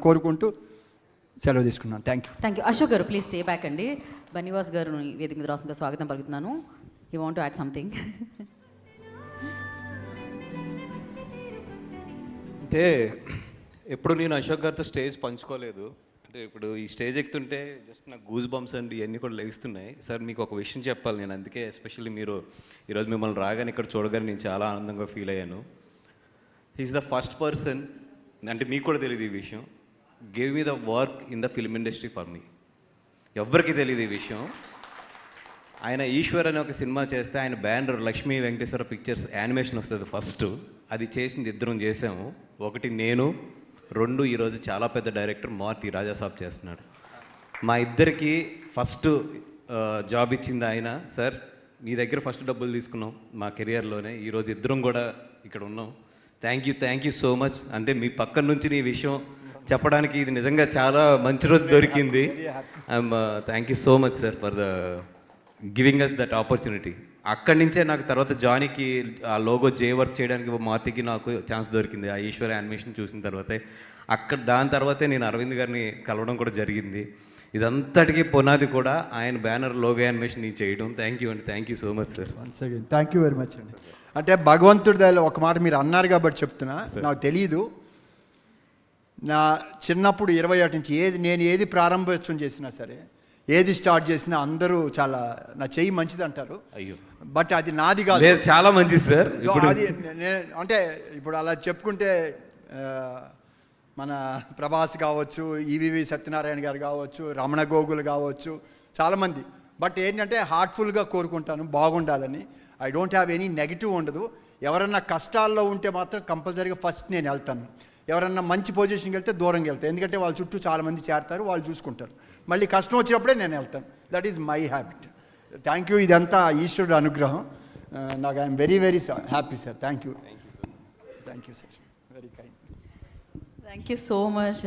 కోరుకుంటూ సెలవు తీసుకున్నాను. Thank you. Ashok garu please stay back అండి. బనీవాస్ గారు వేదిక మీద రాష్ట్రంగా స్వాగతం పలుకుతున్నాను. You want to add something? అంటే ఎప్పుడు నేను అశోక్ గారితో స్టేజ్ పంచుకోలేదు. అంటే ఇప్పుడు ఈ స్టేజ్ ఎక్కుతుంటే జస్ట్ నాకు గూజ్ బంప్స్ అండి ఇవన్నీ కూడా లెగుస్తున్నాయి. సార్ మీకు ఒక విషయం చెప్పాలి, నేను అందుకే ఎస్పెషల్లీ మీరు ఈరోజు మిమ్మల్ని రాగానే ఇక్కడ చూడగానే నేను చాలా ఆనందంగా ఫీల్ అయ్యాను. హీఈస్ ద ఫస్ట్ పర్సన్, అంటే మీకు కూడా తెలియదు ఈ విషయం, give me the work in the film industry for me. ఎవ్వరికి తెలియదు ఈ విషయం. ఆయన ఈశ్వర్ అనే ఒక సినిమా చేస్తే ఆయన banner Lakshmi Venkateswara pictures animation వస్తుంది ఫస్ట్. అది చేసింది ఇద్దరం చేసాము. ఒకటి నేను, రెండు ఈరోజు చాలా పెద్ద డైరెక్టర్ మారుతి రాజాసాబ్ చేస్తున్నాడు. మా ఇద్దరికి ఫస్ట్ జాబ్ ఇచ్చింది ఆయన. సార్ మీ దగ్గర ఫస్ట్ డబ్బులు తీసుకున్నాం మా కెరియర్లోనే, ఈరోజు ఇద్దరం కూడా ఇక్కడ ఉన్నాం. Thank you so much. అంటే మీ పక్కన నుంచి నీ విషయం చెప్పడానికి ఇది నిజంగా చాలా మంచి రోజు దొరికింది. Thank you so much sir for the giving us that opportunity. అక్కడి నుంచే నాకు తర్వాత జానీకి ఆ లోగో జే వర్క్ చేయడానికి మారుతికి నాకు ఛాన్స్ దొరికింది ఆ ఈశ్వర్ యానిమేషన్ చూసిన తర్వాతే. దాని తర్వాతే నేను అరవింద్ గారిని కలవడం కూడా జరిగింది. ఇదంతటికీ పునాది కూడా ఆయన బ్యానర్ లోగో యానిమేషన్ నేను చేయడం. థ్యాంక్ యూ అండి, thank you so much sir. Once again thank you very much అండి. అంటే భగవంతుడి దయలో ఒక మాట మీరు అన్నారు కాబట్టి చెప్తున్నా, నాకు తెలీదు. నా చిన్నప్పుడు 21 నుంచి నేను ఏది ప్రారంభోత్సవం చేసినా సరే, ఏది స్టార్ట్ చేసినా అందరూ చాలా నా చెయ్యి మంచిది అంటారు. అయ్యో బట్ అది నాది కాదు, చాలా మంచిది సార్. అది అంటే ఇప్పుడు అలా చెప్పుకుంటే మన ప్రభాస్ కావచ్చు, ఈవివి సత్యనారాయణ గారు కావచ్చు, రమణ గోగులు కావచ్చు, చాలామంది. బట్ ఏంటంటే హార్ట్ఫుల్గా కోరుకుంటాను బాగుండాలని. I don't have any negative ఉండదు. ఎవరన్నా కష్టాల్లో ఉంటే మాత్రం కంపల్సరీగా ఫస్ట్ నేను వెళ్తాను. ఎవరన్నా మంచి పొజిషన్కి వెళ్తే దూరంగా వెళ్తాను, ఎందుకంటే వాళ్ళ చుట్టూ చాలామంది చేరతారు, వాళ్ళు చూసుకుంటారు. మళ్ళీ కష్టం వచ్చినప్పుడే నేను వెళ్తాను. That is my habit. Thank you. ఇదంతా ఈశ్వరుడు అనుగ్రహం. నాకు I'm very very happy sir. Thank you sir. Very kind. Thank you so much.